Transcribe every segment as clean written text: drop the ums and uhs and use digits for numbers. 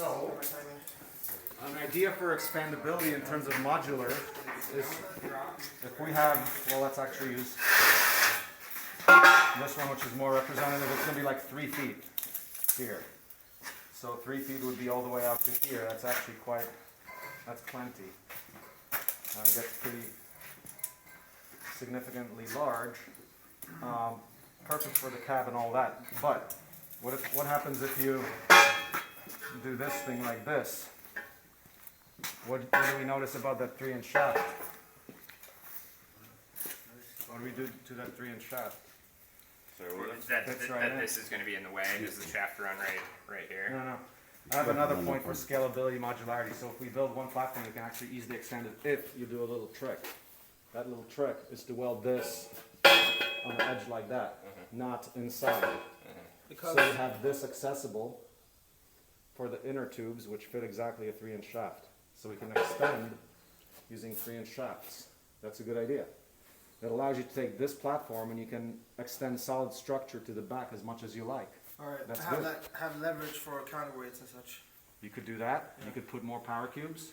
So, an idea for expandability in terms of modular is if we have, well, let's actually use this one, which is more representative. It's going to be like 3 feet here. So 3 feet would be all the way out to here. That's actually quite, that's plenty. It gets pretty significantly large. Perfect for the cab and all that. But what happens if you do this thing like this? What do we notice about that 3-inch shaft? What do we do to that 3-inch shaft? Fits right in. This is going to be in the way. Does the shaft run right here? No. I have another point for scalability, modularity. So if we build one platform, we can actually easily extend it if you do a little trick. That little trick is to weld this on the edge like that, not inside. So you have this accessible for the inner tubes, which fit exactly a 3-inch shaft. So we can extend using 3-inch shafts. That's a good idea. It allows you to take this platform and you can extend solid structure to the back as much as you like. alright, That's have good. that have leverage for counterweights and such. You could do that. You could put more power cubes.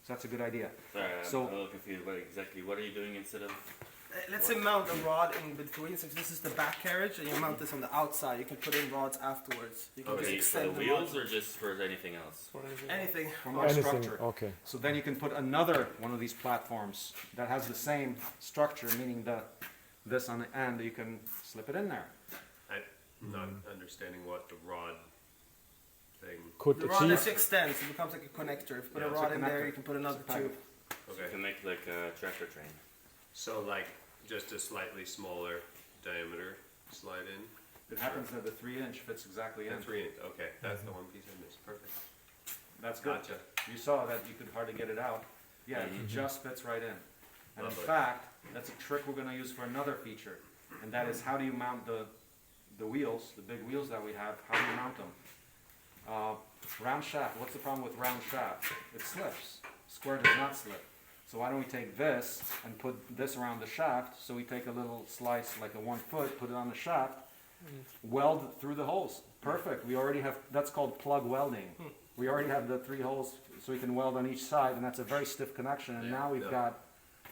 So that's a good idea. Sorry, So- I'm a little confused. What are you doing instead of? Let's say mount a rod in between. So this is the back carriage, and you mount this on the outside. You can put in rods afterwards. You can just Okay, for extend the the wheels rod. or just for anything else? Anything. For more Anything, structure. okay. So then you can put another one of these platforms that has the same structure, meaning this on the end, you can slip it in there. I'm not understanding what the rod thing. Could The rod achieve, extends. It becomes like a connector. If you put Yeah, a it's a rod in there, connector. you can put another It's a tube. So you can make like a tractor train. So like just a slightly smaller diameter slide in. It happens that the 3-inch fits exactly in. And 3 inch. Okay, that's the one piece I missed. Perfect. That's good. Gotcha. You saw that you could hardly get it out. Yeah, it Mhm. just fits right in. And in Lovely. fact, that's a trick we're going to use for another feature. And that is how do you mount the wheels, the big wheels that we have, how do you mount them? Round shaft, what's the problem with round shaft? It slips. Square does not slip. So why don't we take this and put this around the shaft, so we take a little slice, like a 1 foot, put it on the shaft, weld through the holes. Perfect, we already have, that's called plug welding. We already have the 3 holes, so we can weld on each side, and that's a very stiff connection, and now we've Yeah. got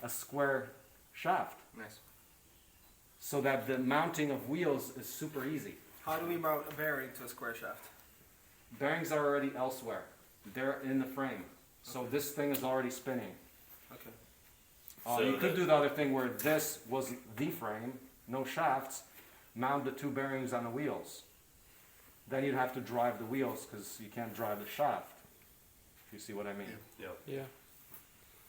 a square shaft. Nice. So that the mounting of wheels is super easy. How do we mount a bearing to a square shaft? Bearings are already elsewhere. They're in the frame. So this thing is already spinning. Okay. So You could the- do the other thing where this was the frame, no shafts, mount the 2 bearings on the wheels. Then you'd have to drive the wheels because you can't drive the shaft. If you see what I mean. Yeah. yeah.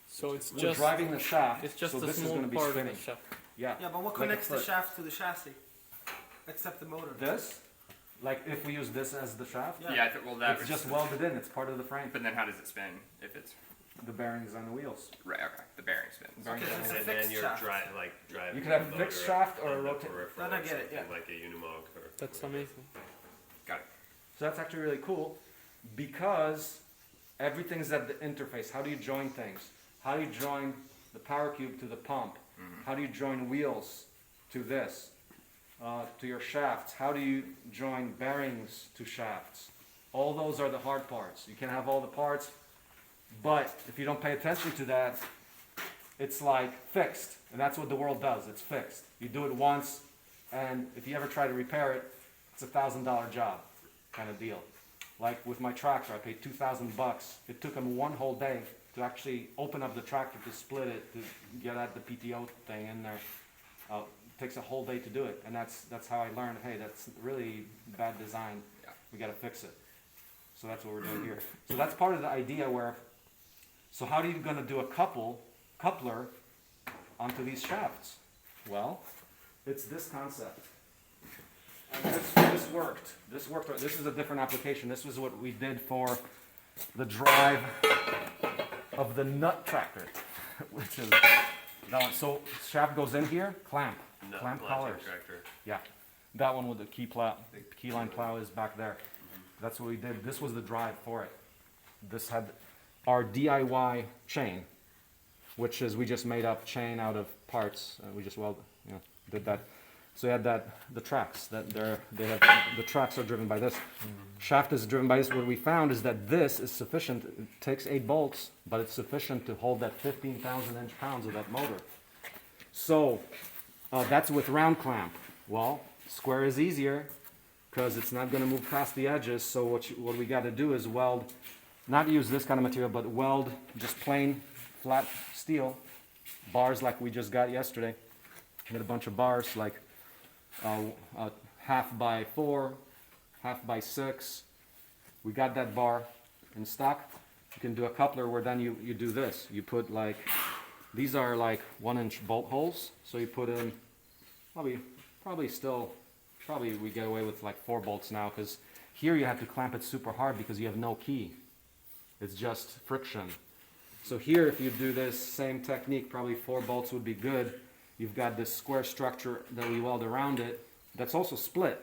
So it's We're just, driving the shaft, it's just so a this is small going to be part of spinning. the shaft. Yeah. Yeah, but what Like a connects the foot. shaft to the chassis? Except the motor. This, like if we use this as the shaft, Yeah. Yeah. Well, that it's was just welded in. It's part of the frame. But then how does it spin if it's The bearings on the wheels. right? Okay, the bearing spins. Bearings Okay, on it's the a And wheels. then fixed you're shaft. driving. You could have the fixed motor shaft or a on the rota- peripheral Then I or get it, something, yeah. Like a Unimog or. That's amazing. Got it. So that's actually really cool because everything's at the interface. How do you join things? How do you join the power cube to the pump? How do you join wheels to this, to your shafts? How do you join bearings to shafts? All those are the hard parts. You can have all the parts, but if you don't pay attention to that, it's like fixed. And that's what the world does. It's fixed. You do it once, and if you ever try to repair it, it's $1,000 job kind of deal. Like with my tractor, I paid $2,000. It took them 1 whole day to actually open up the tractor, to split it, to get at the PTO thing in there. It takes a whole day to do it, and that's how I learned, hey, that's really bad design. Yeah. We got to fix it. So that's what we're doing here. So that's part of the idea where, so how are you going to do a coupler onto these shafts? Well, it's this concept. And this worked. This worked. This is a different application. This was what we did for the drive of the nut tractor, which is that one. So shaft goes in here, clamp Nut collars. tractor. Yeah, that one with the key line plow is back there. That's what we did. This was the drive for it. This had our DIY chain, which is we just made up chain out of parts. We just did that. So you had the tracks the tracks are driven by this. Shaft is driven by this. What we found is that this is sufficient. It takes 8 bolts, but it's sufficient to hold that 15,000 inch-pounds of that motor. So that's with round clamp. Well, square is easier because it's not going to move past the edges. So what we got to do is weld, not use this kind of material, but weld just plain flat steel bars like we just got yesterday. Get a bunch of bars like 1/2 by 4, 1/2 by 6. We got that bar in stock. You can do a coupler where then you do this. You put like, these are like 1-inch bolt holes. So you put in probably we get away with like 4 bolts now, because here you have to clamp it super hard because you have no key. It's just friction. So here, if you do this same technique, probably 4 bolts would be good. You've got this square structure that we weld around it. That's also split.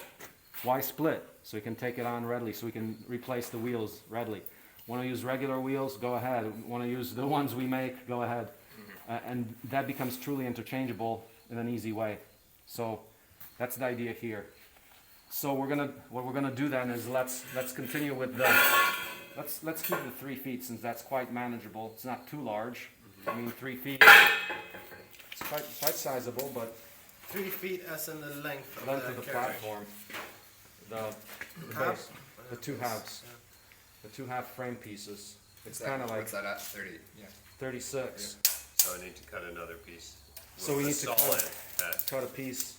Why split? So you can take it on readily, so we can replace the wheels readily. Want to use regular wheels? Go ahead. Want to use the ones we make? Go ahead. And that becomes truly interchangeable in an easy way. So that's the idea here. So what we're gonna do then is let's continue with the let's keep the 3 feet, since that's quite manageable. It's not too large. I mean, 3 feet. It's quite sizable, but 3 feet as in the length of length the of the carriage. platform, the Half? base, the 2 halves, the 2 half frame pieces. It's kind of like What's that at? 30. Yeah. 36. So I need to cut another piece. So we with need the to solid at cut a piece.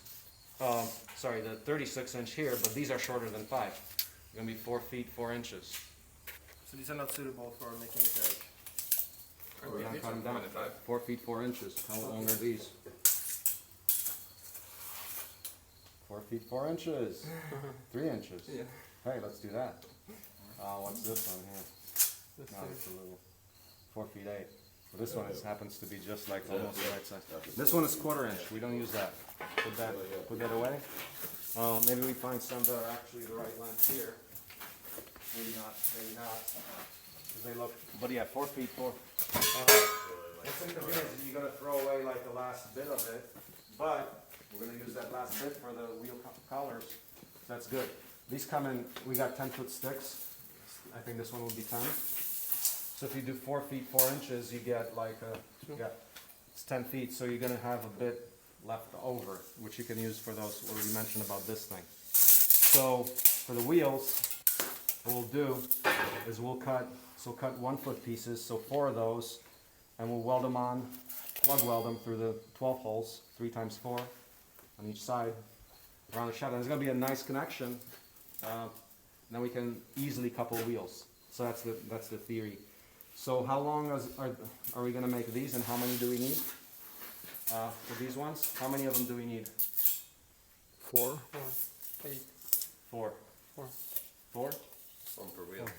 Sorry, the 36-inch here, but these are shorter than 5. They're gonna be 4 feet 4 inches. So these are not suitable for making a carriage. We're gonna cut them down. 4 feet 4 inches. How long are these? 4 feet 4 inches. 3 inches. Hey, let's do that. What's this one here? No, it's a little 4 feet 8. But this one happens to be just like almost the right size. This one is 1/4 inch. We don't use that. Put that away. Maybe we find some that are actually the right length here. Maybe not. Maybe not. 'Cause they look. But yeah, 4 feet 4. What's inconvenient is you gotta throw away like the last bit of it. But we're gonna use that last bit for the wheel collars. That's good. These come in. We got 10-foot sticks. I think this one would be 10. So if you do 4 feet 4 inches, you get like it's 10 feet. So you're gonna have a bit left over, which you can use for those. What we mentioned about this thing. So for the wheels, what we'll do is we'll cut 1-foot pieces. So 4 of those, and we'll weld them on, plug weld them through the 12 holes, 3 times 4 on each side around the shaft. And it's gonna be a nice connection. Then we can easily couple wheels. So that's the theory. So how long are we going to make these, and how many do we need for these ones? How many of them do we need? 4 or 8. 4. 4. 4? one per wheel. Right?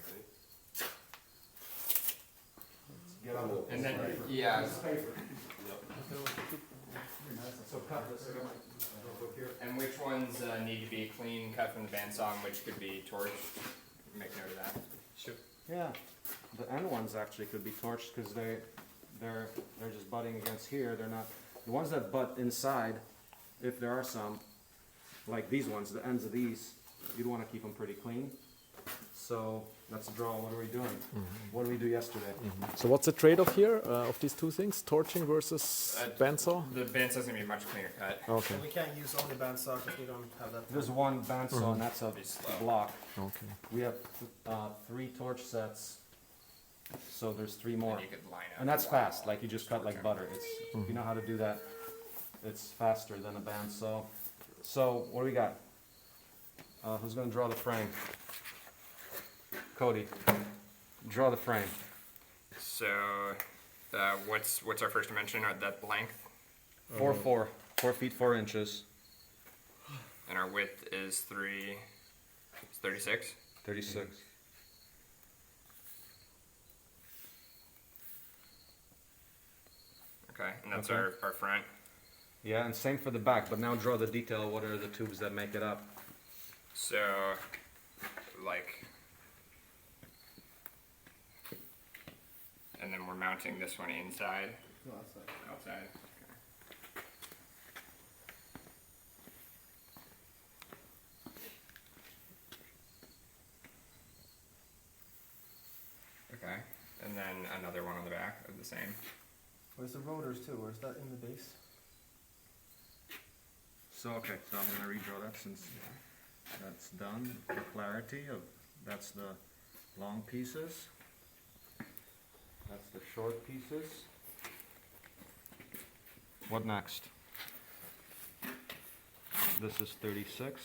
Get on the And then, yeah, paper. So cut this. Here. and which ones need to be clean cut from the bandsaw, and which could be torched? Make note of that. Sure. Yeah, the end ones actually could be torched because they're just butting against here. They're not the ones that butt inside. If there are some, like these ones, the ends of these, you'd want to keep them pretty clean. So let's draw. What are we doing? What did we do yesterday? So what's the trade-off here of these two things, torching versus bandsaw? The bandsaw's gonna be a much cleaner cut. Okay. And we can't use only bandsaw because we don't have that. There's one bandsaw, and that's a block. Okay. We have 3 torch sets, so there's 3 more. And you could line up. And that's the wall. fast, like you just cut like butter. It's if you know how to do that, it's faster than a bandsaw. So what do we got? Who's gonna draw the frame? Cody, draw the frame. So, what's our first dimension? Or that length, 4 feet 4 inches, and our width is 36. 36. Okay, and that's Okay. our front. Yeah, and same for the back, but now draw the detail. What are the tubes that make it up? So, like, and then we're mounting this one inside, outside. and then another one on the back of the same. Where's the rotors too? Where's that in the base? So, okay, so I'm gonna redraw that since that's done for clarity of, that's the long pieces. That's the short pieces. What next? This is 36.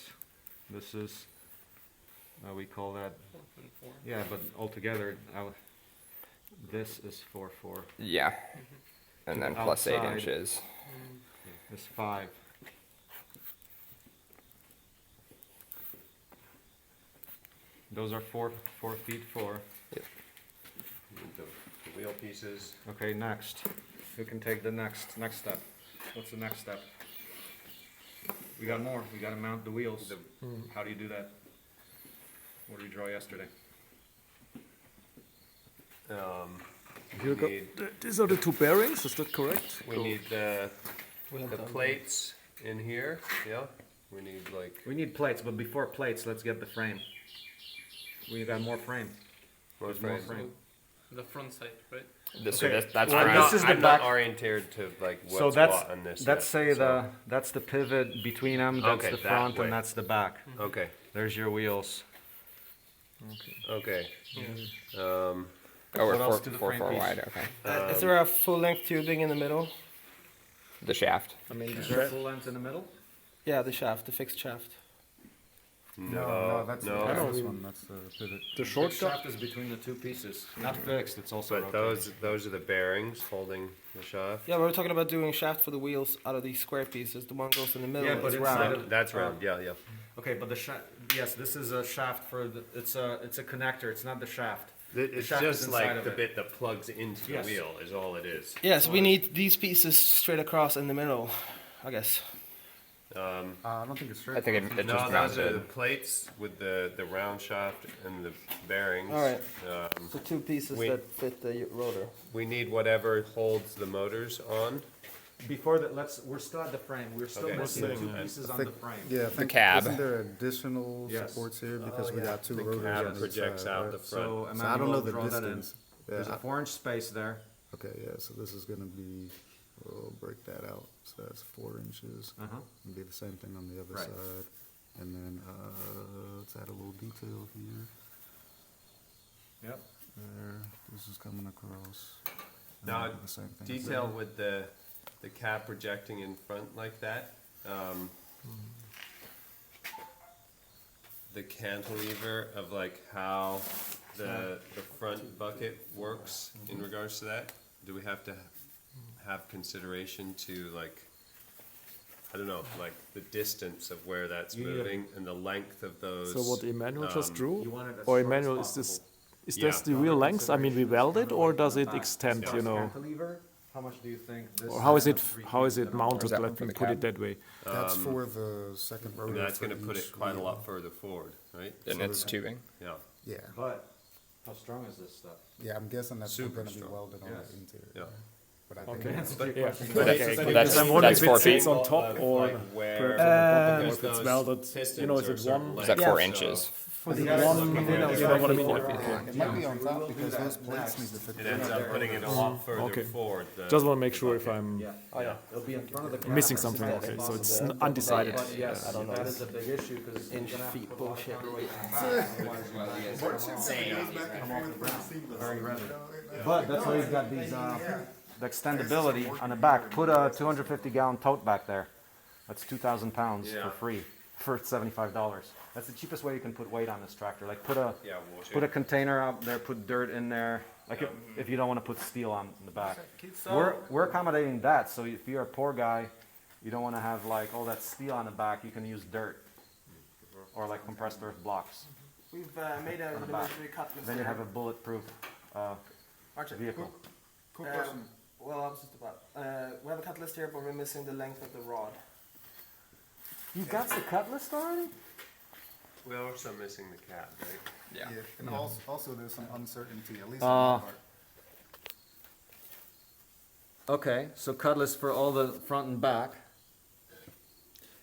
This is, we call that, yeah, but altogether, this is 4.4. Yeah. And then plus 8 Outside. inches. Is 5. Those are 4 feet 4. The wheel pieces. Okay, next. Who can take the next step? What's the next step? We got more. We gotta mount the wheels. How do you do that? What did we draw yesterday? Here go. Need- These are the two bearings. Is that correct? We need the We have done plates in here, yeah? We need like, We need plates, but before plates, let's get the frame. We got more frame. more There's more frames. frame. The front side, right? This, Okay. that's Well, where this is the I'm not back- oriented to like So what's that's what on this let's yet, say so- that's the pivot between them. That's Okay, the that front way. and that's the back. Okay, There's your wheels. okay. Oh, we're What else to the 4 frame piece? wide. Okay. is there a full length tubing in the middle? The shaft. I mean, Is there full length in the middle? Yeah, the shaft, the fixed shaft. No, that's no. don't this know. one. That's the pivot. the short guy. shaft is between the two pieces. Not fixed. It's also But rotating. those are the bearings holding the shaft. Yeah, we were talking about doing shaft for the wheels out of these square pieces. The one goes in the middle. Yeah, but is inside round. of- That's round, yeah, yeah. Okay, but the shaft. Yes, this is a shaft for the. It's a connector. It's not the shaft. It's shaft is just inside like of the it. bit that plugs into the Yes. wheel is all it is. Yes, we need these pieces straight across in the middle, I guess. I don't think it's straight. I think it No, just those are the mounted. plates with the round shaft and the bearings. All right. Um, So two pieces We- that fit the rotor. we need whatever holds the motors on. Before that, we're still at the frame. We're still Okay. missing What's two the- pieces I on think- the frame. Yeah, I think cab. Isn't there additional Yes. supports here because we yeah. got two The rotors cab on each projects side, out right? the So front. So I Emmanuel don't know will the draw that in. distance. There's Yeah, a 4-inch space there. okay, yeah. So this is gonna be. We'll break that out. So that's 4 inches. Uh-huh. It'll be the same thing on the other Right. side. And then let's add a little detail here. Yep. There. This is coming across. And Now, we'll do the same thing Detail there. with the cab projecting in front like that. The cantilever of like how the front bucket works in regards to that. Do we have to have consideration to like, I don't know, like the distance of where that's You need a- moving and the length of those? So what Emmanuel just drew, You want it as or short as Emmanuel, is possible. this Yeah. the real length? I mean, we weld it, or does it extend? You know, Cantilever? How much do you think this? or how is it has 3 how is feet it and a mounted? that Let for me the put cab? it that way. That's for the second rotor. And that's for gonna put each it quite a wheel. lot further forward, right? And it's tubing. Yeah. Yeah, But how strong is this stuff? yeah. I'm guessing that's Super going to be strong. welded on Yes. the interior. Yeah. But I Okay. think Answer But- your Yeah. question. But Okay, it's- because that's- I'm wondering that's if 4 it sits feet. on top or Like where- perhaps on the bottom, or because if it's those welded. pistons You know, is are it certain one? Is that lengths, 4 so- inches? For the One, you know what I mean? it might be on top because those plates need to fit. It ends up putting it a lot further Okay. forward. the- Just want to make sure if I'm Yeah. Oh yeah. It'll be in front of the camera. missing something. Okay, so it's undecided. But yes, I don't know. that is a big issue because Inch feet bullshit. But that's why he's got these, the extendability on the back. Put a 250-gallon tote back there. That's 2,000 pounds Yeah. for free for $75. That's the cheapest way you can put weight on this tractor. Like put a Yeah, container out there, put dirt in there. Like if you don't want to put steel on the back. So, We're accommodating that. So if you're a poor guy, you don't want to have like all that steel on the back. You can use dirt or like compressed earth blocks. we've made a rudimentary cut list Then you here. have a bulletproof Archie, vehicle. well, I was just about. We have a cut list here, but we're missing the length of the rod. You got the cut list already? We're also missing the cab, right? Yeah. And also there's some uncertainty, at least Uh, on my part. Okay, so cut list for all the front and back.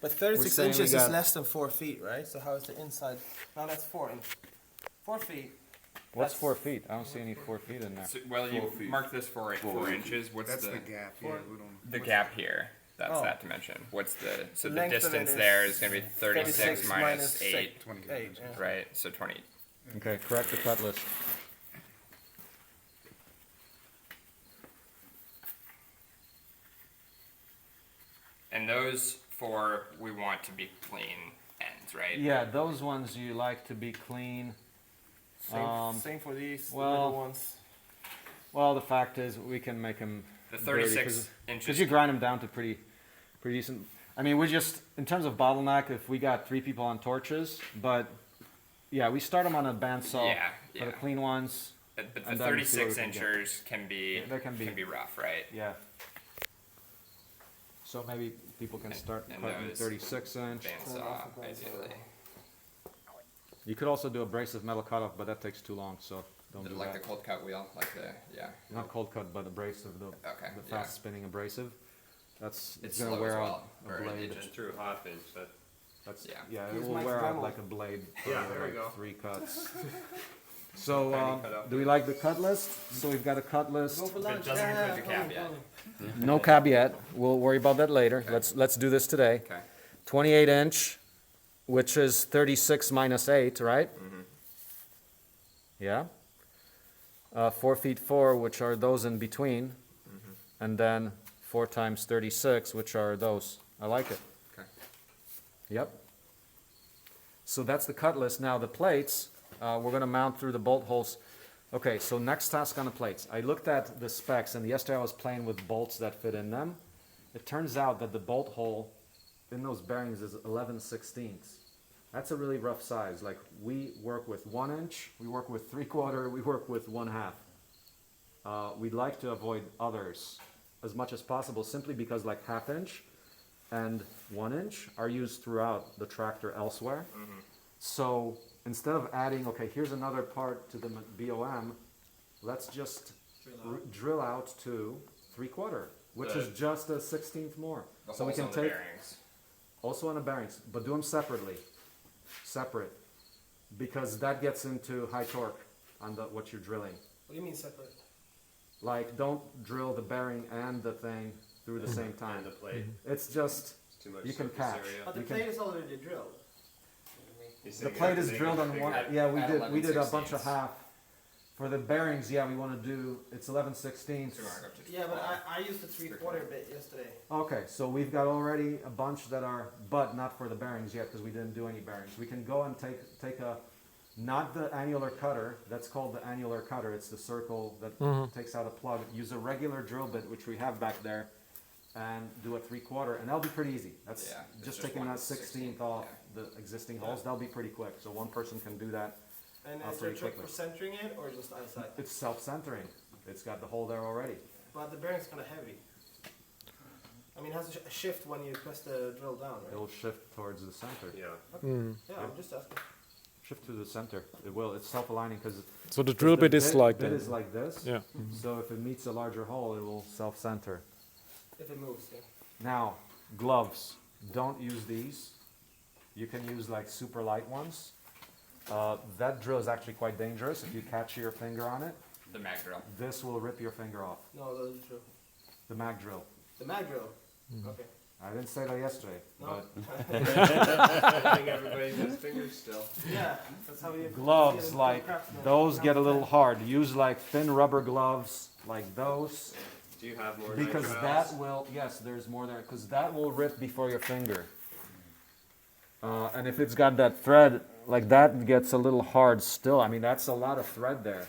But 36 saying we inches is got- less than 4 feet, right? So how is the inside? Now that's 4 inches. 4 feet What's That's- 4 feet? I don't see any 4 feet in there. So, well, you mark this for 4 inches. What's That's the the gap, yeah, we don't. the gap here? That's Oh. that dimension. What's the so the Length of it distance is there is going to be 36 minus 8, 8. 28. Yeah. right? So 20. Okay, correct the cut list. And those 4 we want to be clean ends, right? Yeah, those ones you like to be clean. Same for these well, little ones. Well, the fact is, we can make them The 36 because inches. you grind them down to pretty decent. I mean, we just in terms of bottleneck, if we got 3 people on torches, but yeah, we start them on a bandsaw Yeah, for yeah. the clean ones. But the and then we see what 36 we can get. inchers can be They can be- rough, right? Yeah. So maybe people can start and cutting those 36 inch. Bandsaw, ideally. You could also do abrasive metal cutoff, but that takes too long, so don't do Like that. the cold cut wheel, like the Not cold cut, but abrasive, the Okay, fast yeah. spinning abrasive. It's It's gonna slow wear as out well, a or blade. it just- True half inch, that, That's Yeah. it Here's will Mike's wear out Dremel. like a blade. Yeah, for there we like go. 3 cuts. So Tiny cut off. do we like the cut list? So we've got a cut list. Go for But it lunch. doesn't Yeah, include the cab yet. No cab yet. We'll worry about that later. Let's do this today. Okay. 28 inch, which is 36 minus 8, right? Yeah. 4 feet 4, which are those in between, and then 4 times 36, which are those. I like it. Okay. Yep. So that's the cut list. Now the plates, we're going to mount through the bolt holes. Okay, so next task on the plates. I looked at the specs, and yesterday I was playing with bolts that fit in them. It turns out that the bolt hole in those bearings is 11/16. That's a really rough size. Like, we work with 1 inch, we work with 3/4, we work with 1/2. We'd like to avoid others as much as possible, simply because like 1/2 inch and 1 inch are used throughout the tractor elsewhere. So instead of adding, okay, here's another part to the BOM, let's just drill out to 3/4, which is just a 16th more. The So we holes can on the take bearings. also on the bearings, but do them separately, separate, because that gets into high torque on what you're drilling. What do you mean separate? Like, don't drill the bearing and the thing through the same time. and the plate, It's just, it's too much You can surface catch. area. But the You can- plate is already drilled. He's the saying plate you have is to make drilled it on bigger. one, At- yeah, at we did a bunch of 11/16. half. For the bearings, yeah, we wanna do, it's 11/16. So we wanna go up to Yeah, but I used the 3/4 bit yesterday. Okay, so we've got already a bunch that are, but not for the bearings yet, because we didn't do any bearings. We can go and take a, not the annular cutter, that's called the annular cutter, it's the circle that takes out a plug. Use a regular drill bit, which we have back there, and do a 3/4, and that'll be pretty easy. That's Yeah, it's just just taking one that 16th 16th, off yeah. the existing holes, that'll be pretty quick. So one person can do that. And I'll is there a pretty trick quickly. for centering it or just eyesight? It's self-centering. It's got the hole there already. But the bearing's kind of heavy. I mean, it has a shift when you press the drill down, right? It'll shift towards the center. Yeah, Yeah, I'm just asking. Shift to the center. It will. It's self-aligning because So the drill bit is like bit that. is like this. Yeah. So if it meets a larger hole, it will self-center. If it moves, yeah. Now, gloves. Don't use these. You can use like super light ones. That drill is actually quite dangerous if you catch your finger on it. the mag drill. This will rip your finger off. No, those are true. The mag drill. The mag drill. Okay. I didn't say that yesterday, No. but I think everybody has fingers still. Yeah, that's how you. gloves yeah, like craftsman. those get a little hard. Use like thin rubber gloves like those. Do you have more Because nitro that Ls? will, yes, there's more there, because that will rip before your finger. And if it's got that thread, like that gets a little hard still. I mean, that's a lot of thread there.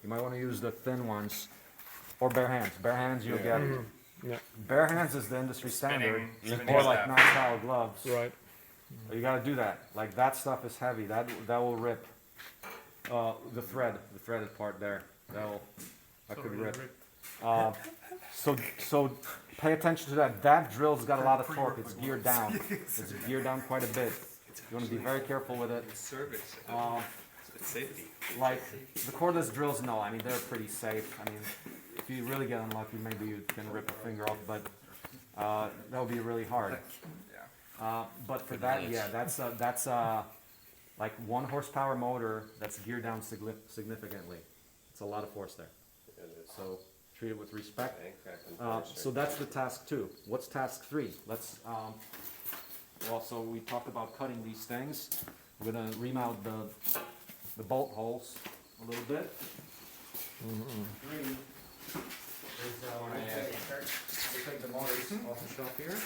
You might want to use the thin ones. Or bare hands. Bare hands you'll get. Yeah. Bare hands is the industry standard. Spinning Or like stuff. non-style gloves. Right. You gotta do that. Like that stuff is heavy. That will rip. The threaded part there. That could rip. So pay attention to that. That drill's got a lot of torque. It's geared down. It's geared down quite a bit. You want to be very careful with it. Service, it's safety. Like the cordless drills, no. I mean they're pretty safe. I mean, if you really get unlucky, maybe you can rip a finger off, but that would be really hard. But for that, yeah, that's like 1 horsepower motor that's geared down significantly. It's a lot of force there. So treat it with respect. So that's the task 2. What's task 3? Let's, well, so we talked about cutting these things. We're gonna remount the bolt holes a little bit. 3 is, we'll take the motors off the shelf here.